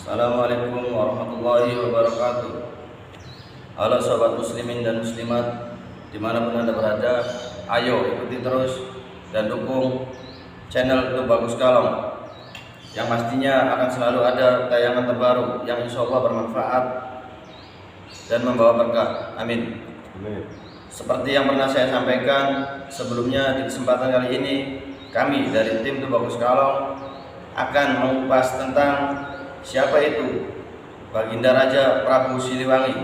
Assalamualaikum warahmatullahi wabarakatuh. Halo sobat muslimin dan muslimat dimanapun anda berada, ayo ikuti terus dan dukung channel itu Bagus Kalong yang pastinya akan selalu ada tayangan terbaru yang insya Allah bermanfaat dan membawa berkah. Amin. Seperti yang pernah saya sampaikan sebelumnya, di kesempatan kali ini kami dari tim Bagus Kalong akan mengupas tentang siapa itu Baginda Raja Prabu Siliwangi.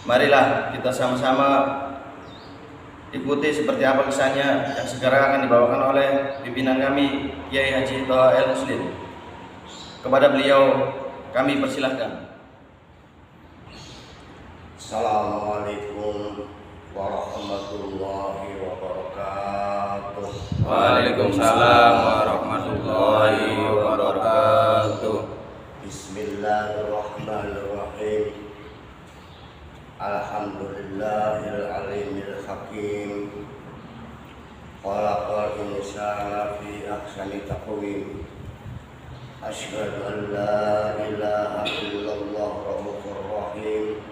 Marilah kita sama-sama ikuti seperti apa kisahnya yang sekarang akan dibawakan oleh pimpinan kami, Kiai Haji Thaha El Muslim. Kepada beliau kami persilahkan. Assalamualaikum warahmatullahi wabarakatuh. Waalaikumsalam warahmatullahi wabarakatuh. Bismillahirrahmanirrahim. Alhamdulillahil alimil hakim. Khalaqal insana fi ahsani taqwim. Asyhadu an la ilaha illallah rahmanur rahim.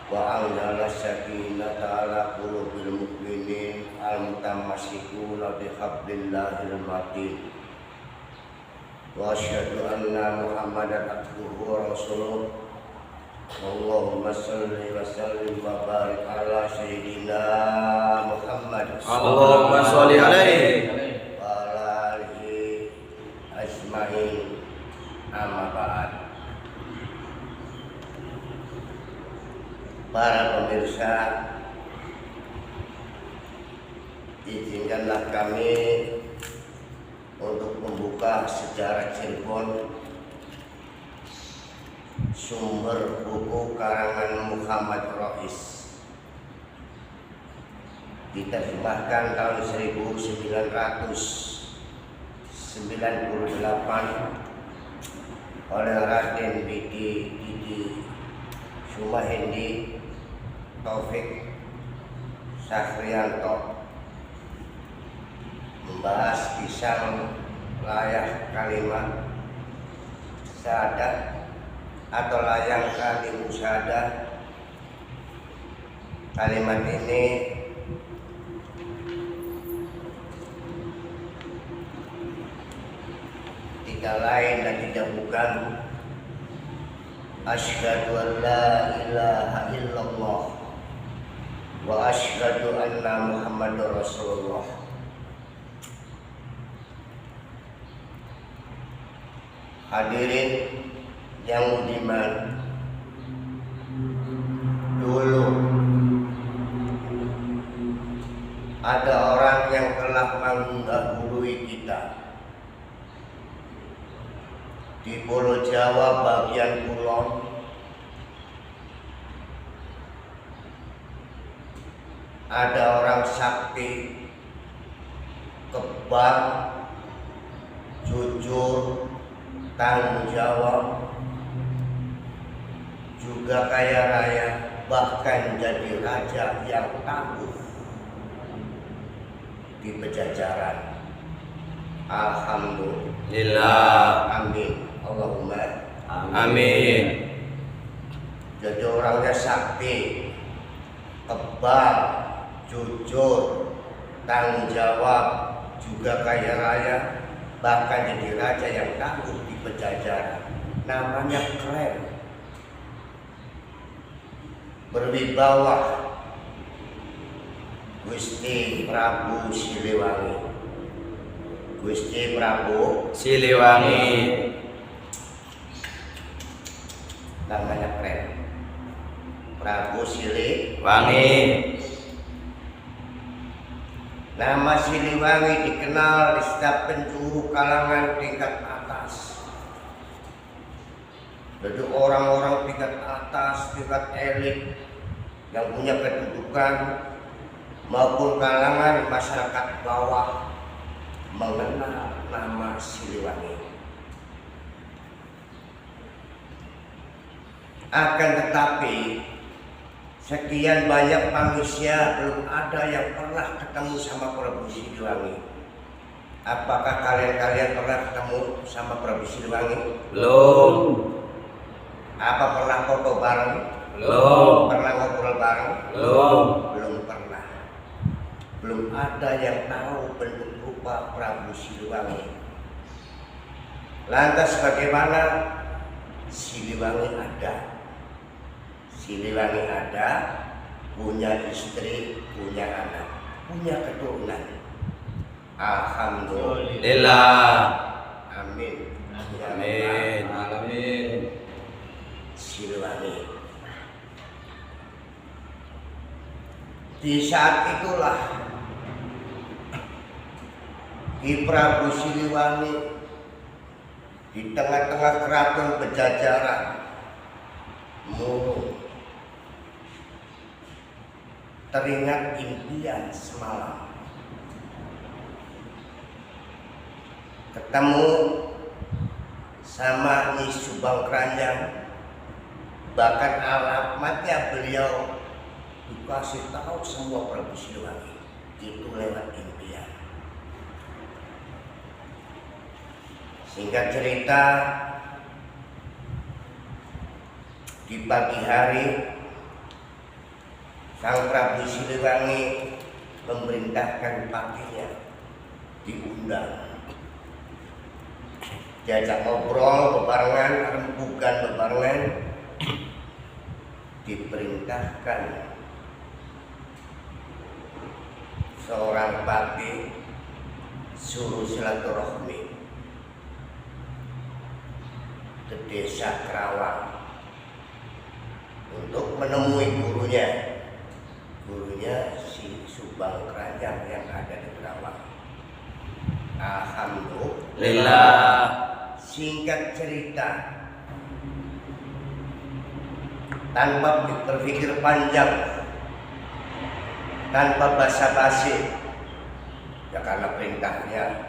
Wa anzala sakinata ala qulubil mu'minin al-mutamassikuna bihablillahil matin. Wa asyhadu anna Muhammadan abduhu wa rasuluh. Allahumma shalli wa sallim wa barik ala sayyidina Muhammad. Allahumma sholli alaihi wa ala alihi ajmain. Amma ba'd. Para pemirsa, izinkanlah kami untuk membuka sejarah Cirebon, sumber buku karangan Muhammad Rais, diterjemahkan tahun 1998 oleh Raden Didi Sumahendi Taufik Sahrianto, membahas kisah layang kalimat syahadat atau layang kalimat syahadat. Kalimat ini tidak lain dan tidak bukan asyhadu an la ilaha illallah wa asyhadu anna Muhammadar Rasulullah. Hadirin yang budiman, dulu ada orang yang telah mendahului kita di Pulau Jawa bagian kulon. Ada orang sakti, kebal, jujur, tanggung jawab, juga kaya raya, bahkan jadi raja yang tangguh di Pejajaran. Alhamdulillah. Amin. Allahumma Amin. Jadi orangnya sakti, kebal, jujur, tanggung jawab, juga kaya raya, bahkan jadi raja yang tangguh di Pejajaran. Namanya keren, berwibawa, Gusti Prabu Siliwangi. Gusti Prabu Siliwangi. Namanya keren, Prabu Siliwangi. Nama Siliwangi dikenal di setiap penjuru kalangan tingkat atas. Jadi orang-orang tingkat atas, tingkat elit yang punya kedudukan maupun kalangan masyarakat bawah mengenal nama Siliwangi. Akan tetapi sekian banyak manusia belum ada yang pernah ketemu sama Prabu Siliwangi. Apakah kalian pernah ketemu sama Prabu Siliwangi? Belum. Apa pernah foto bareng? Belum. Pernah ngobrol bareng? Belum. Belum pernah. Belum ada yang tahu bentuk rupa Prabu Siliwangi. Lantas bagaimana? Siliwangi ada. Siliwangi ada, punya istri, punya anak, punya keturunan. Alhamdulillah. Amin. Amin. Amin. Siliwangi. Di saat itulah Ki Prabu Siliwangi di tengah-tengah keraton Pajajaran murung, teringat impian semalam. Ketemu sama Nyi Subang Keranjang, bahkan alamatnya beliau dikasih tahu semua Prabu Siliwangi. Itu lewat impian. Singkat cerita, di pagi hari Sang Prabu Siliwangi memerintahkan pakinya diundang, diajak ngobrol bebarengan, rembukan bebarengan, diperintahkan seorang pati suruh silaturahmi ke desa Kerawang untuk menemui gurunya si Subang Keranjang yang ada di Kerawang. Alhamdulillah. Singkat cerita, tanpa berpikir panjang, tanpa basa-basi, ya karena perintahnya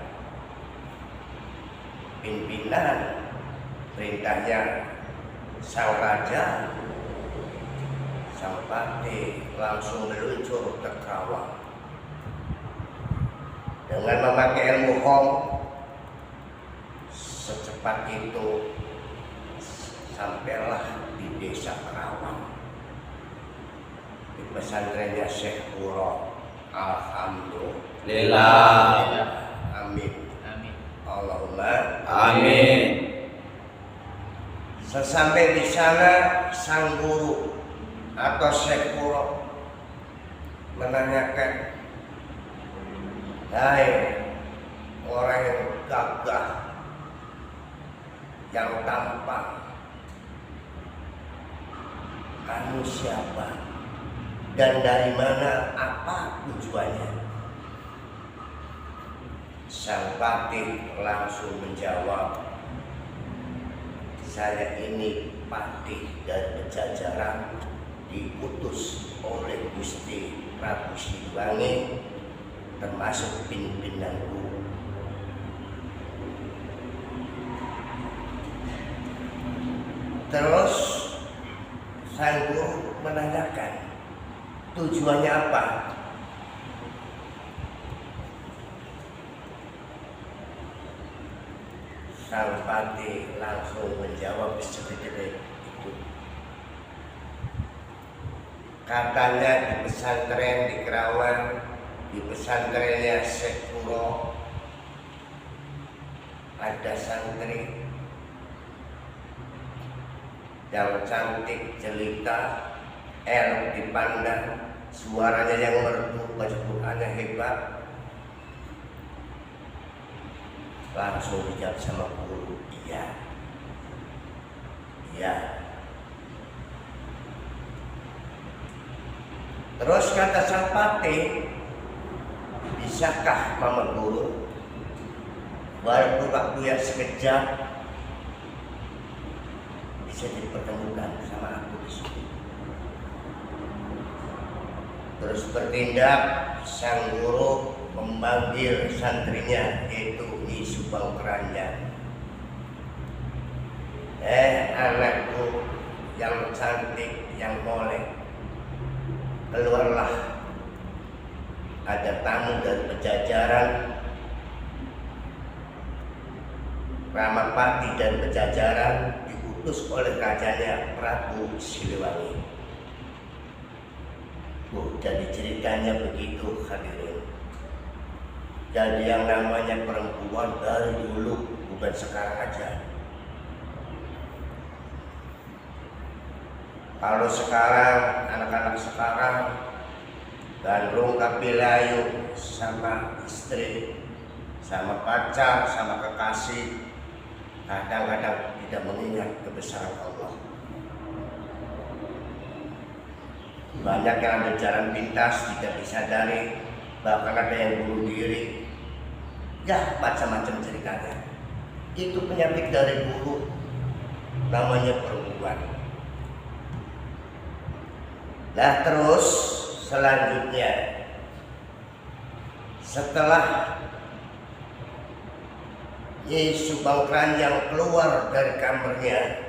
pimpinan, perintahnya sang raja, sang pati langsung meluncur ke Kerawang dengan memakai ilmu Hong. Secepat itu sampailah di desa Kerawang, di pesantrennya Syekh Puro. Alhamdulillah. Amin. Allahumma Amin. Sesampai di sana, sang guru atau Syekh Puro menanyakan, "Hai orang yang gagah, yang tampan, kamu siapa dan dari mana, apa tujuannya?" Sang patih langsung menjawab, "Saya ini patih dari Pajajaran, diutus oleh Gusti Prabu Siliwangi, termasuk pimpinanku." Terus sang guru menanyakan, tujuannya apa? Sang pati langsung menjawab seperti itu. Katanya di pesantren di Kerawang, di pesantrennya Syekh Puro, ada santri yang cantik jelita, elok dipandang, suaranya yang merdu, baca Qur'annya hebat. Langsung dijawab sama guru, iya. Terus kata sang pati, bisakah mama guru, walaupun waktu yang sekejap, bisa dipertemukan sama aku di sini? Terus bertindak sang guru memanggil santrinya, yaitu Nyi Subang Keranjang. Anakku yang cantik, yang molek, keluarlah. Ada tamu dari Pajajaran Ramapati dan Pejajaran diutus oleh rajanya Prabu Siliwangi. Jadi ceritanya begitu hadirin. Jadi yang namanya perempuan dari dulu, bukan sekarang aja. Kalau sekarang, anak-anak sekarang gandrung kapilayu sama istri, sama pacar, sama kekasih, kadang-kadang tidak mengingat kebesaran Allah. Banyak yang ambil jalan pintas, tidak disadari, bahkan ada yang bunuh diri. Ya, macam-macam ceritanya. Itu penyakit dari dulu, namanya perempuan. Nah terus selanjutnya, setelah Nyi Subang Keranjang keluar dari kamarnya,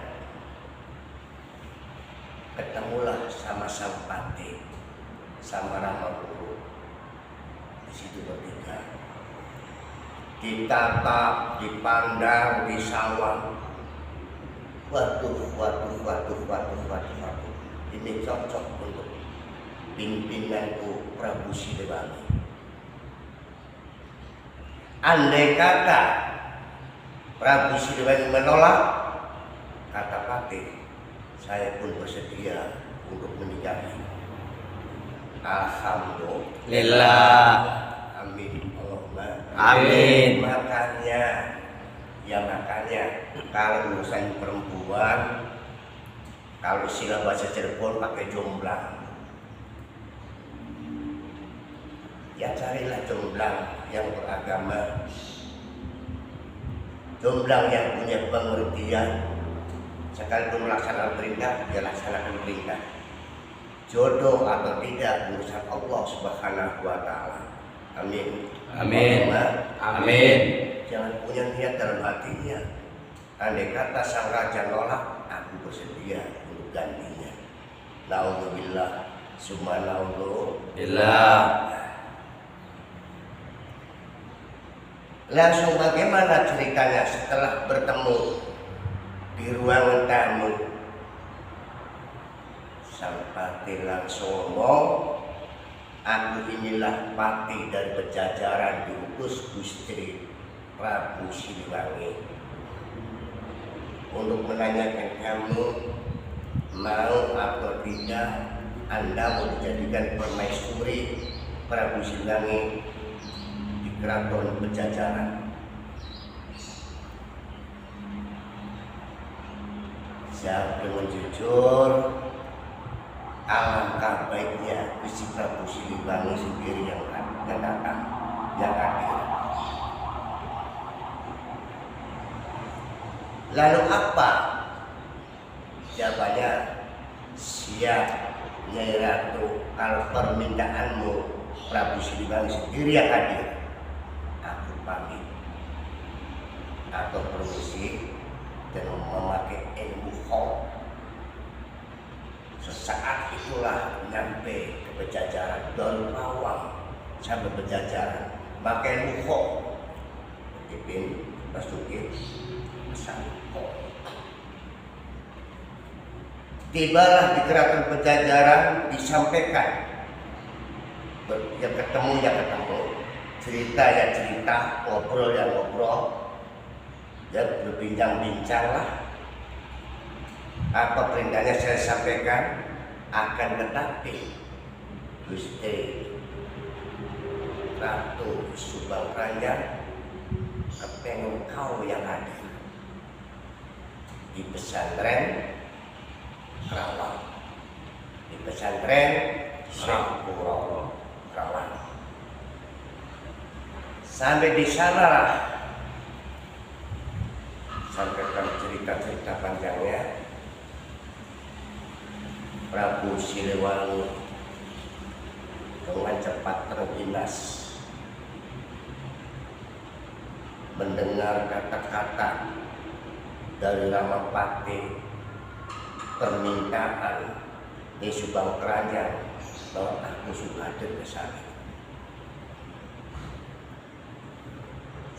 ketemulah sama sang Pati, sama Rama Guru. Di situ bertiga, ditatap, dipandang, disawang. Waduh. Ini cocok untuk pimpinanku Prabu Siliwangi. Andai kata Prabu Siliwangi menolak, kata Pati, saya pun bersedia untuk menikahi. Alhamdulillah. Amin. Allahumma Amin. Makanya kalau urusan perempuan, kalau istilah bahasa Cirebon pakai jomblang. Ya carilah jomblang yang beragama, jomblang yang punya pengertian, sekalipun melaksanakan perintah, dia laksanakan perintah. Jodoh atau tidak urusan Allah Subhanahu wa Ta'ala. Amin. Amin. Amin. Jangan punya niat dalam hatinya, andai kata sang raja nolak, aku bersedia untuk gantinya. Naudzubillah, summa naudzubillah. Langsung bagaimana ceritanya setelah bertemu di ruangan tamu? Sang Pati langsung ngomong, aku inilah Pati dari Pejajaran diutus Gusti Prabu Siliwangi untuk menanyakan kamu mau atau tidak Anda mau dijadikan permaisuri Prabu Siliwangi di Keraton Pejajaran. Siapa yang jujur, alangkah baiknya Gusti Prabu Siliwangi sendiri yang datang, yang hadir. Lalu apa jawabannya? Siap Nyai Ratu, kalau permintaanmu Prabu Siliwangi sendiri yang hadir, aku pamit atau permisi dan memakai ilmu kho. Sesaat itulah nyampe ke Pejajaran, dari Pawang sampai Pejajaran, pakai ilmu kho. Ipin masukin pesan kho. Tibalah di Keraton Pejajaran, disampaikan, yang ketemu, cerita ya cerita, ngobrol ya ngobrol, ya berbincang-bincang lah. Apa perintahnya saya sampaikan, akan tetapi Gusti Ratu Subang Keranjang kepengen kau yang hadir di pesantren Kerawang, di pesantren Sangkuro Kerawang. Sampai di sana lah sampaikan cerita-cerita panjangnya. Prabu Siliwangi dengan cepat tergilas mendengar kata-kata dari Ramapati, permintaan Nyi Subang Keranjang bahwa aku sudah hadir ke sana.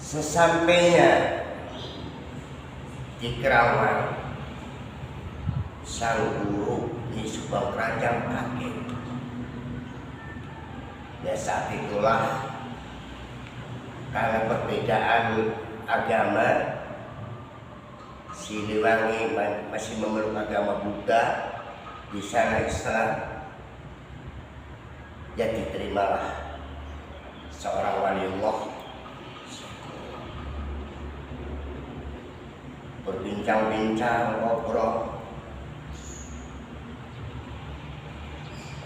Sesampainya di Kerawang, sang guru di Subang Kerajaan kaget. Ya saat itulah karena perbedaan agama, Siliwangi masih memeluk agama Buddha, di sana Islam. Jadi terimalah seorang waliullah berbincang-bincang, ngobrol.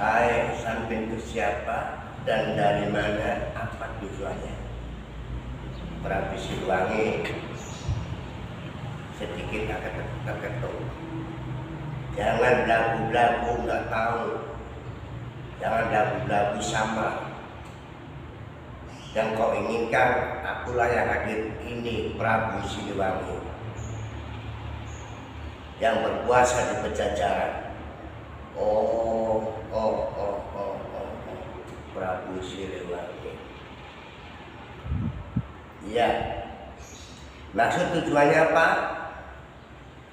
Hai, sampai itu siapa dan dari mana, apa tujuannya? Prabu Siliwangi sedikit terketuk. Jangan belagu-belagu nggak tahu, jangan belagu-belagu sama. Yang kau inginkan, akulah yang hadir ini, Prabu Siliwangi, yang berkuasa di Pajajaran. Oh, Prabu Siliwangi. Iya. Maksud tujuannya apa?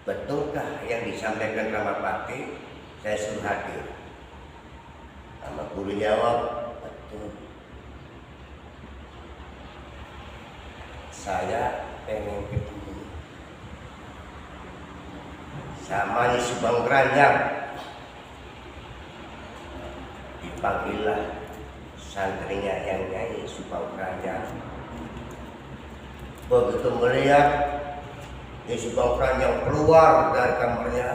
Betulkah yang disampaikan Ramapati? Saya suruh hadir. Sama guru jawab, betul. Saya pengen ketemu sama di Subang Kerajaan. Dipanggillah santrinya yang nyanyi Subang Kerajaan. Begitu melihat di Subang Kerajaan keluar dari kamarnya,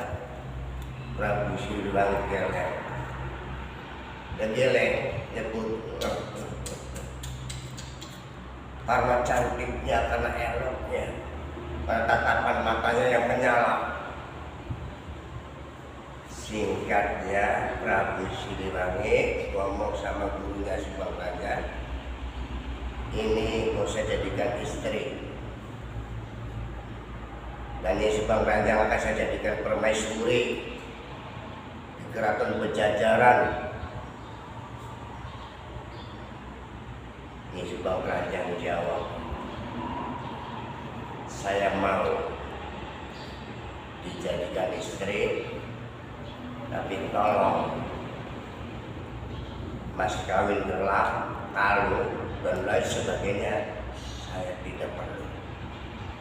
Prabu Siliwangi geleng. Dan geleng, nyebut karena cantiknya, karena eloknya, karena tatapan matanya yang menyala. Singkatnya, Prabu Siliwangi ngomong sama gurunya Subang Kerajaan, ini mau saya jadikan istri, dan ini Subang Kerajaan akan saya jadikan permaisuri di keraton Pajajaran. Ini Subang Kerajaan jawab, saya mau dijadikan istri, tapi tolong mas kawin gelar, kalung, dan lain sebagainya saya tidak perlu,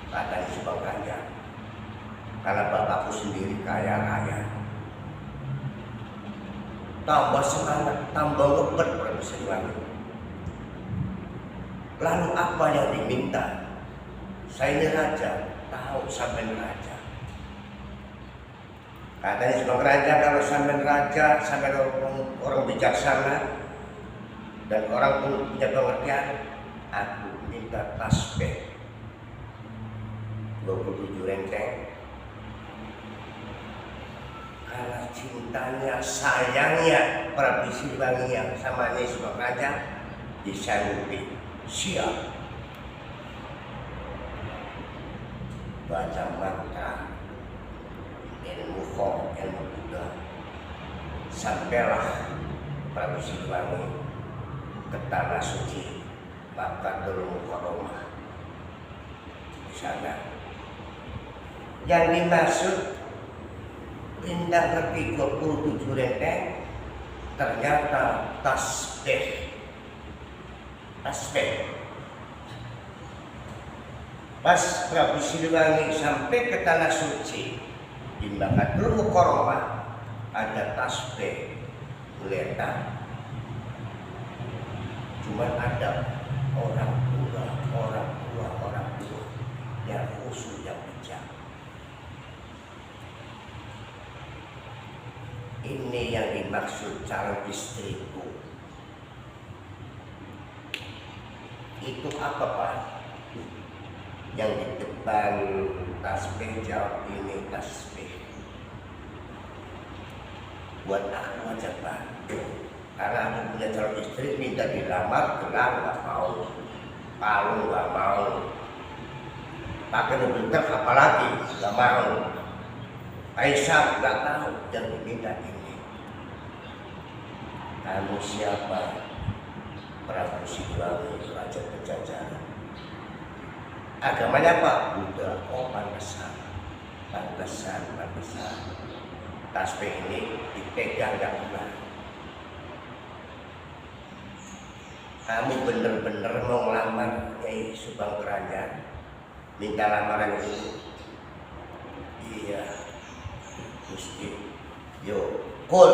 kata Subang Kerajaan, karena bapakku sendiri kaya raya. Tambah semangat, tambah ngebet Prabu Siliwangi. Lalu apa yang diminta? Saya ini raja, tahu sampai raja. Katanya Subang Kerajaan, kalau sampai raja, sampai orang bijaksana dan orang pun punya pengertian, aku minta tasbih 27 renteng. Karena cintanya, sayangnya Prabu Siliwangi yang sama Subang Kerajaan disanggupi. Siap baca mantra, ilmu Kong, ilmu Buddha. Sampailah Prabu Siliwangi ke tanah suci Makkatul Mukarramah. Di sana yang dimaksud pindah pergi 27 renteng, ternyata tasbih. Pas Prabu Siliwangi sampai ke tanah suci di Makkatul Mukarramah, ada tasbih geletak. Cuma ada orang tua yang khusyuk, yang bijak. Ini yang dimaksud calon istriku. Itu apa Pak? Yang di depan tasbih jawab, ini tasbih buat aku aja Pak. Karena aku punya calon istri, minta dilamar, gelar nggak mau, kalung nggak mau, pakai mobil truk apalagi nggak mau, Kaisar nggak tahu, yang diminta ini. Kamu siapa? Prabu Siliwangi, Raja Pajajaran. Agamanya apa? Buddha. Oh pantesan. pantesan tasbih ini dipegang gak benar. Kamu bener-bener mau ngelamar Nyai Subang Kerajaan, minta lamaran itu? Iya Gusti. Yo qul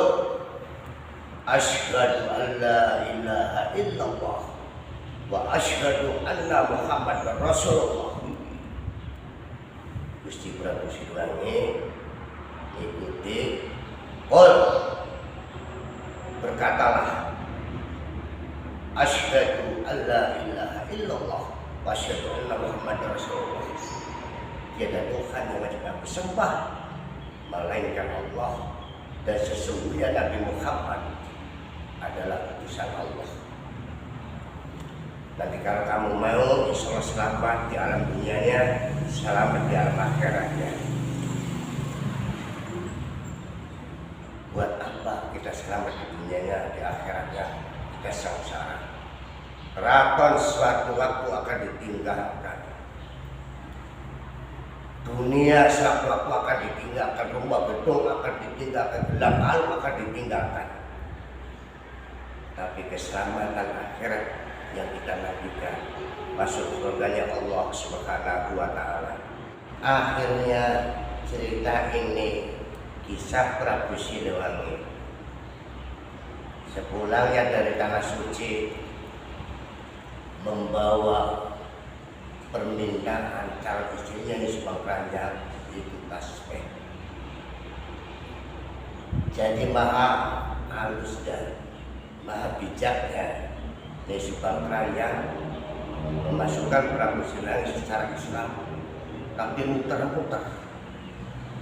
asyhadu an la ilaha illallah wa asyhadu anna Muhammadar Rasulullah. Gusti Prabu Siliwangi ikuti qul, berkatalah asyhadu an la ilaha illallah wa asyhadu anna Muhammadar Rasulullah. Tiada Tuhan yang wajib aku sembah melainkan Allah, dan sesungguhnya Nabi Muhammad adalah utusan Allah. Nanti kalau kamu mau, insya Allah selamat di alam dunianya, selamat di alam akhiratnya. Buat apa kita selamat di dunianya, di akhiratnya kita sengsara? Keraton suatu waktu akan ditinggalkan, dunia suatu waktu akan ditinggalkan, rumah gedung akan ditinggalkan, gelang kalung akan ditinggalkan. Tapi keselamatan akhirat yang kita nantikan, masuk surganya Allah Subhanahu wa Ta'ala. Akhirnya cerita ini kisah Prabu Siliwangi sepulangnya dari tanah suci membawa permintaan calon istrinya Nyai Subang Kerajaan, itu tasbih. Jadi maha halus dan maha bijaknya Nyai Subang Kerajaan memasukkan Prabu Siliwangi secara Islam, tapi muter-muter,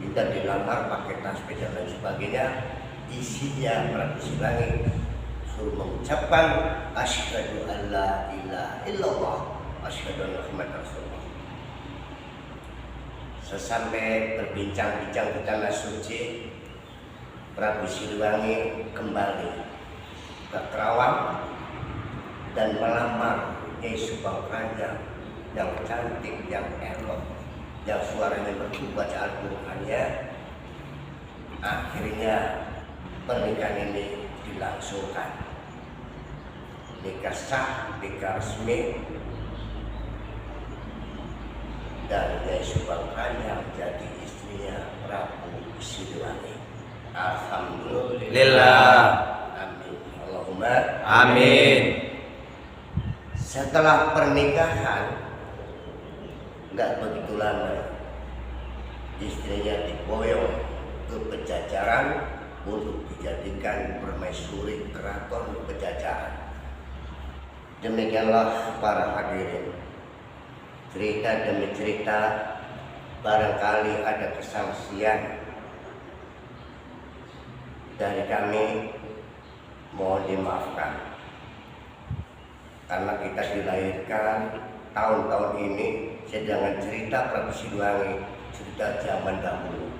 minta dilamar pakai tasbih dan lain sebagainya. Isinya Prabu Siliwangi suruh mengucapkan asyhadu an la ilaha illallah asyhadu anna Muhammadar Rasulullah. Sesampai berbincang-bincang di tanah suci, Prabu Siliwangi kembali ke Kerawang dan melamar Nyai Subang Kerajaan yang cantik, yang elok, yang suaranya merdu baca Al-Qur'annya. Akhirnya pernikahan ini dilangsungkan, nikah sah, nikah resmi, dan Nyai Subang Kerajaan menjadi istrinya Prabu Siliwangi. Alhamdulillah. Amin. Allahumma Amin. Setelah pernikahan nggak begitu lama, istrinya diboyong ke Pejajaran untuk dijadikan permaisuri keraton Pejajaran. Demikianlah para hadirin, cerita demi cerita, barangkali ada kesangsian dari kami, mohon dimaafkan. Karena kita dilahirkan tahun-tahun ini sedangkan cerita Prabu Siliwangi, cerita zaman dahulu.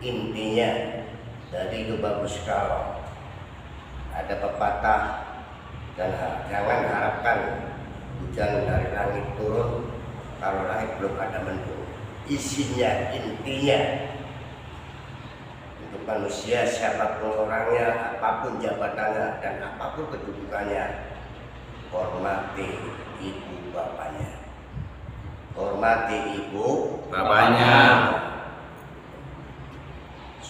Intinya dari itu bagus kalau ada pepatah, dan jangan harapkan hujan dari langit turun kalau langit belum ada mendung. Isinya, intinya, untuk manusia siapapun orangnya, apapun jabatannya dan apapun kedudukannya, hormati ibu bapaknya, hormati ibu Bapaknya.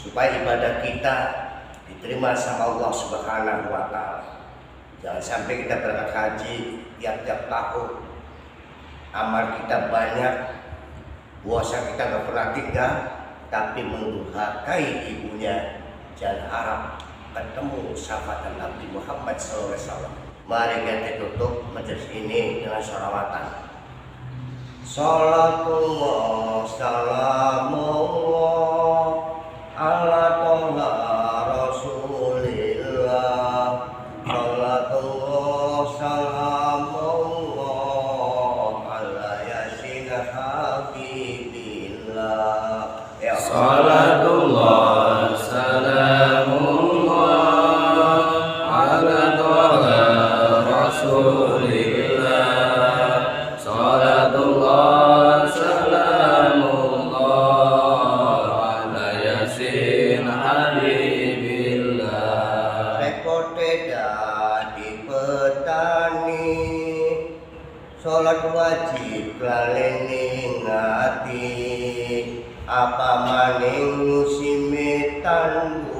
supaya ibadah kita diterima sama Allah Subhanahu wa Ta'ala. Jangan sampai kita berangkat haji tiap-tiap tahun, amal kita banyak, puasa kita nggak pernah tinggal, tapi mendurhakai ibunya. Jangan harap ketemu syafaat Nabi Muhammad SAW. Mari kita tutup majelis ini dengan sholawatan. Salatullah salamullah ala toha rasulillah. Salatullah salamullah ala yasin habibillah. Ya Salatullah salamullah ala toha rasulillah. Salatullah salamullah apa maning musime tandu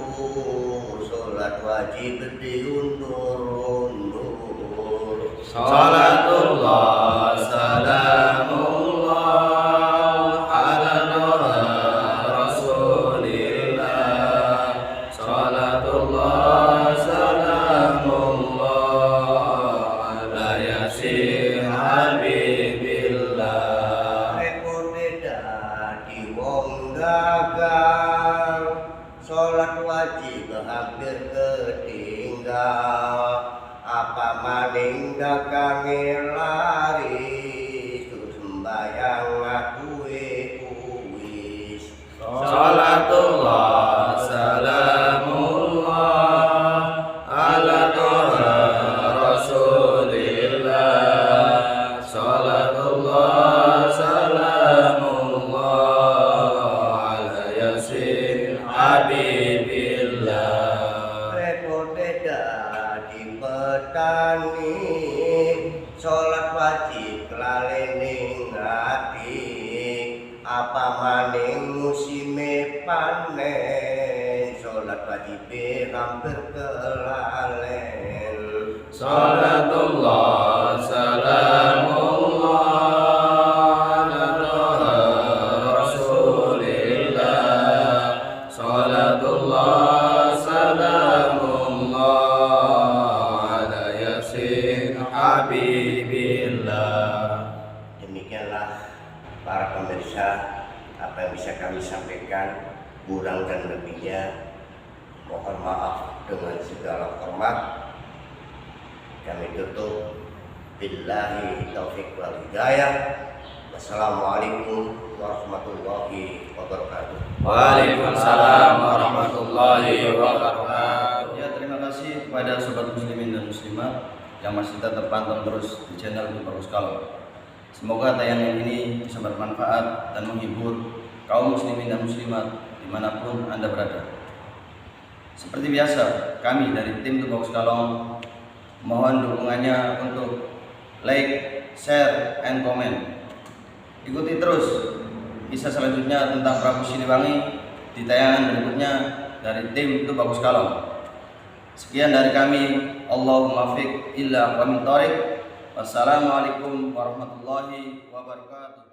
salat wajib diundur-undur. Salatullah salamullah ala Rasulillah. Salatullah salamullah ala yasin habibillah. Repote dadi wong gagal, salat wajib hampir ketinggal. Apa maning dagange laris, terus sembayang akuwe kuwis. Salatullah salamullah ala Rasulillah. Salatullah salamullah ala yasin habibillah. Repote dadi petani, salat wajib lalening ati. Apa maning musime panen, salat wajib hampir kelalen. Salatullah salamullah ala Rasulillah. Salatullah salamullah ala yasin habibillah. Demikianlah para pemirsa apa yang bisa kami sampaikan, kurang dan lebihnya mohon maaf dengan segala hormat. Kami tutup billahi taufiq wal hidayah. Wassalamualaikum warahmatullahi wabarakatuh. Waalaikumsalam warahmatullahi wabarakatuh. Ya, terima kasih kepada sobat muslimin dan muslimat yang masih tetap pantau terus di channel Bagus Kalau. Semoga tayangan ini bisa bermanfaat dan menghibur kaum muslimin dan muslimat dimanapun Anda berada. Seperti biasa, kami dari tim Bagus Kalau mohon dukungannya untuk like, share, and comment. Ikuti terus kisah selanjutnya tentang Prabu Siliwangi di tayangan berikutnya dari tim Bagus Kalau. Sekian dari kami. Allahumma fiq illa wa min tariq. Wassalamualaikum warahmatullahi wabarakatuh.